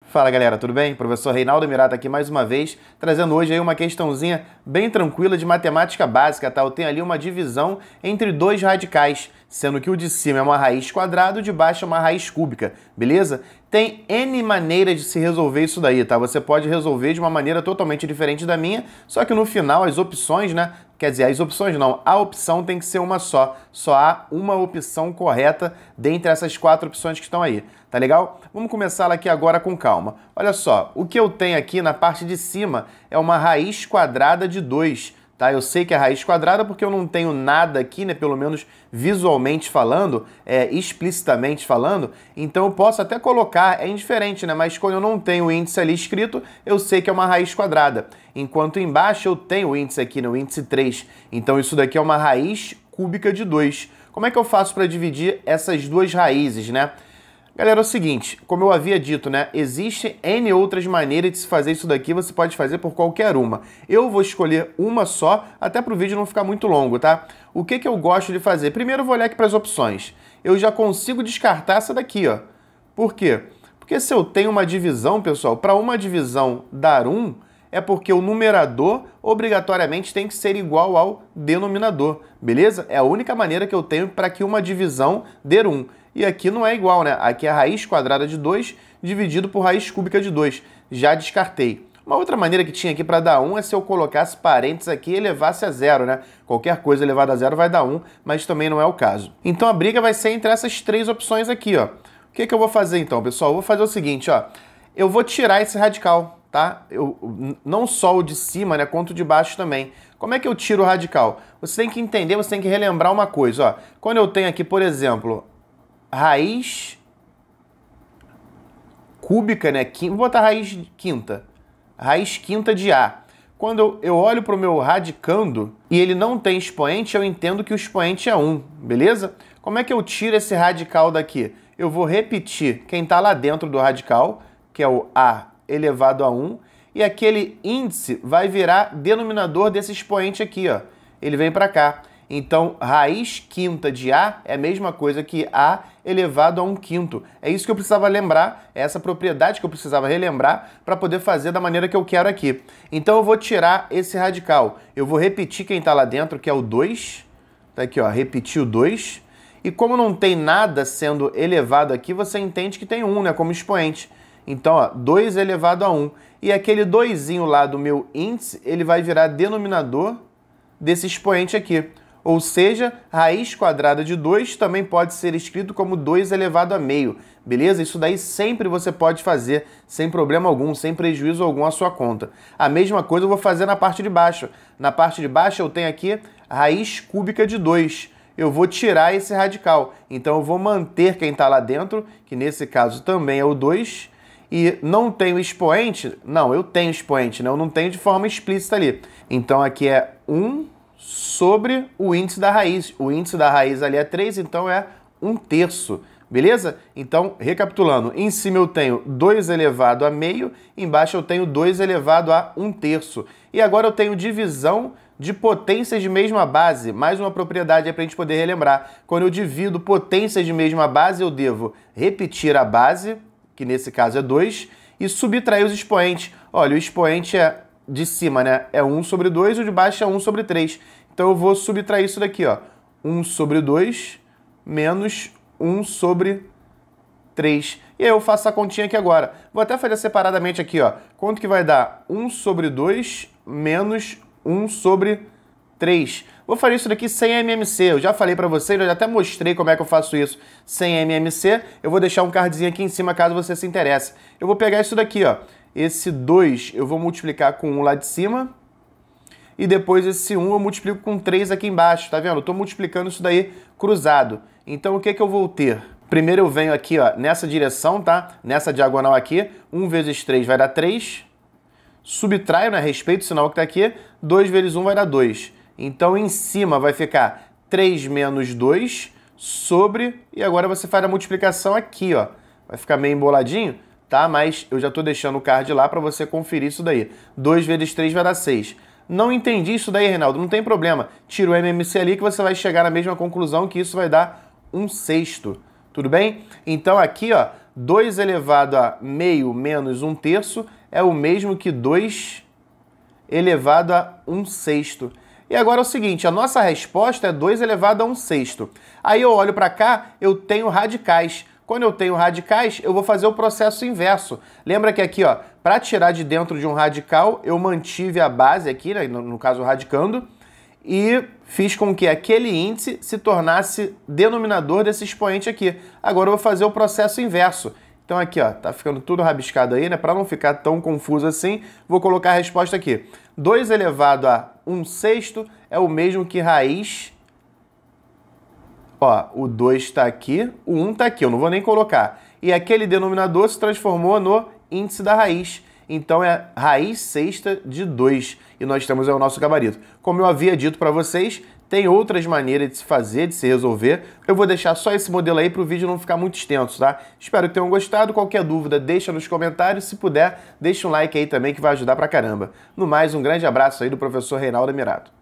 Fala galera, tudo bem? Professor Reinaldo Mirata aqui mais uma vez, trazendo hoje aí uma questãozinha bem tranquila de matemática básica, tá? Eu tenho ali uma divisão entre dois radicais, sendo que o de cima é uma raiz quadrada e o de baixo é uma raiz cúbica, beleza? Tem N maneiras de se resolver isso daí, tá? Você pode resolver de uma maneira totalmente diferente da minha, só que no final as opções, né? Quer dizer, as opções não, a opção tem que ser uma só. Só há uma opção correta dentre essas quatro opções que estão aí, tá legal? Vamos começar aqui agora com calma. Olha só, o que eu tenho aqui na parte de cima é uma raiz quadrada de 2, tá? Eu sei que é raiz quadrada porque eu não tenho nada aqui, né? Pelo menos visualmente falando, explicitamente falando, então eu posso até colocar, é indiferente, né? Mas quando eu não tenho o índice ali escrito, eu sei que é uma raiz quadrada. Enquanto embaixo eu tenho o índice aqui, né? O índice 3. Então isso daqui é uma raiz cúbica de 2. Como é que eu faço para dividir essas duas raízes, né? Galera, é o seguinte, como eu havia dito, né, existem N outras maneiras de se fazer isso daqui, você pode fazer por qualquer uma. Eu vou escolher uma só, até para o vídeo não ficar muito longo, tá? O que eu gosto de fazer? Primeiro eu vou olhar aqui para as opções. Eu já consigo descartar essa daqui, ó. Por quê? Porque se eu tenho uma divisão, pessoal, para uma divisão dar 1, é porque o numerador obrigatoriamente tem que ser igual ao denominador, beleza? É a única maneira que eu tenho para que uma divisão dê 1. E aqui não é igual, né? Aqui é a raiz quadrada de 2 dividido por raiz cúbica de 2. Já descartei. Uma outra maneira que tinha aqui para dar 1 é se eu colocasse parênteses aqui e elevasse a 0, né? Qualquer coisa elevada a 0 vai dar 1, mas também não é o caso. Então a briga vai ser entre essas três opções aqui, ó. O que eu vou fazer então, pessoal? Eu vou fazer o seguinte, ó. Eu vou tirar esse radical, tá? Não só o de cima, né? Quanto o de baixo também. Como é que eu tiro o radical? Você tem que entender, você tem que relembrar uma coisa, ó. Quando eu tenho aqui, por exemplo, raiz cúbica, né? Vou botar raiz quinta. Raiz quinta de A. Quando eu olho para o meu radicando e ele não tem expoente, eu entendo que o expoente é 1, beleza? Como é que eu tiro esse radical daqui? Eu vou repetir quem está lá dentro do radical, que é o A elevado a 1, e aquele índice vai virar denominador desse expoente aqui, ó. Ele vem para cá. Então, raiz quinta de A é a mesma coisa que A elevado a 1/5. É isso que eu precisava lembrar, é essa propriedade que eu precisava relembrar para poder fazer da maneira que eu quero aqui. Então, eu vou tirar esse radical. Eu vou repetir quem está lá dentro, que é o 2. Tá aqui, ó, repetir o 2. E como não tem nada sendo elevado aqui, você entende que tem 1, né, como expoente. Então, ó, 2 elevado a 1. E aquele 2zinho lá do meu índice, ele vai virar denominador desse expoente aqui. Ou seja, raiz quadrada de 2 também pode ser escrito como 2 elevado a meio, beleza? Isso daí sempre você pode fazer, sem problema algum, sem prejuízo algum à sua conta. A mesma coisa eu vou fazer na parte de baixo. Na parte de baixo eu tenho aqui raiz cúbica de 2. Eu vou tirar esse radical. Então eu vou manter quem está lá dentro, que nesse caso também é o 2, e não tenho expoente? Não, eu tenho expoente, né? Eu não tenho de forma explícita ali. Então aqui é 1 sobre o índice da raiz. O índice da raiz ali é 3, então é 1/3, beleza? Então, recapitulando, em cima eu tenho 2 elevado a meio, embaixo eu tenho 2 elevado a 1/3. E agora eu tenho divisão de potências de mesma base. Mais uma propriedade aí para a gente poder relembrar. Quando eu divido potências de mesma base, eu devo repetir a base, que nesse caso é 2, e subtrair os expoentes. Olha, o expoente de cima, né, é 1 sobre 2 e o de baixo é 1 sobre 3. Então eu vou subtrair isso daqui, ó. 1 sobre 2 menos 1 sobre 3. E aí eu faço essa continha aqui agora. Vou até fazer separadamente aqui, ó. Quanto que vai dar? 1 sobre 2 menos 1 sobre 3. Vou fazer isso daqui sem MMC. Eu já falei para vocês, eu já até mostrei como é que eu faço isso sem MMC. Eu vou deixar um cardzinho aqui em cima caso você se interesse. Eu vou pegar isso daqui, ó. Esse 2 eu vou multiplicar com 1 lá de cima. E depois esse 1 eu multiplico com 3 aqui embaixo. Tá vendo? Eu estou multiplicando isso daí cruzado. Então o que eu vou ter? Primeiro eu venho aqui, ó, nessa direção, tá? Nessa diagonal aqui. 1 vezes 3 vai dar 3. Subtraio, né? Respeito o sinal que está aqui. 2 vezes 1 vai dar 2. Então em cima vai ficar 3 menos 2 sobre... E agora você faz a multiplicação aqui, ó. Vai ficar meio emboladinho, tá? Mas eu já estou deixando o card lá para você conferir isso daí. 2 vezes 3 vai dar 6. Não entendi isso daí, Reinaldo. Não tem problema. Tira o MMC ali que você vai chegar na mesma conclusão, que isso vai dar 1/6. Tudo bem? Então aqui, ó, 2 elevado a meio menos 1/3 é o mesmo que 2 elevado a 1/6. E agora é o seguinte, a nossa resposta é 2 elevado a 1/6. Aí eu olho para cá, eu tenho radicais. Quando eu tenho radicais, eu vou fazer o processo inverso. Lembra que aqui, ó, para tirar de dentro de um radical, eu mantive a base aqui, né, no caso radicando, e fiz com que aquele índice se tornasse denominador desse expoente aqui. Agora eu vou fazer o processo inverso. Então aqui, ó, tá ficando tudo rabiscado aí, né? Para não ficar tão confuso assim, vou colocar a resposta aqui. 2 elevado a 1/6 é o mesmo que raiz. Ó, o 2 está aqui, o 1 está aqui, eu não vou nem colocar. E aquele denominador se transformou no índice da raiz. Então é raiz sexta de 2. E nós temos o nosso gabarito. Como eu havia dito para vocês, tem outras maneiras de se fazer, de se resolver. Eu vou deixar só esse modelo aí para o vídeo não ficar muito extenso, tá? Espero que tenham gostado. Qualquer dúvida, deixa nos comentários. Se puder, deixa um like aí também que vai ajudar pra caramba. No mais, um grande abraço aí do professor Reinaldo Amirato.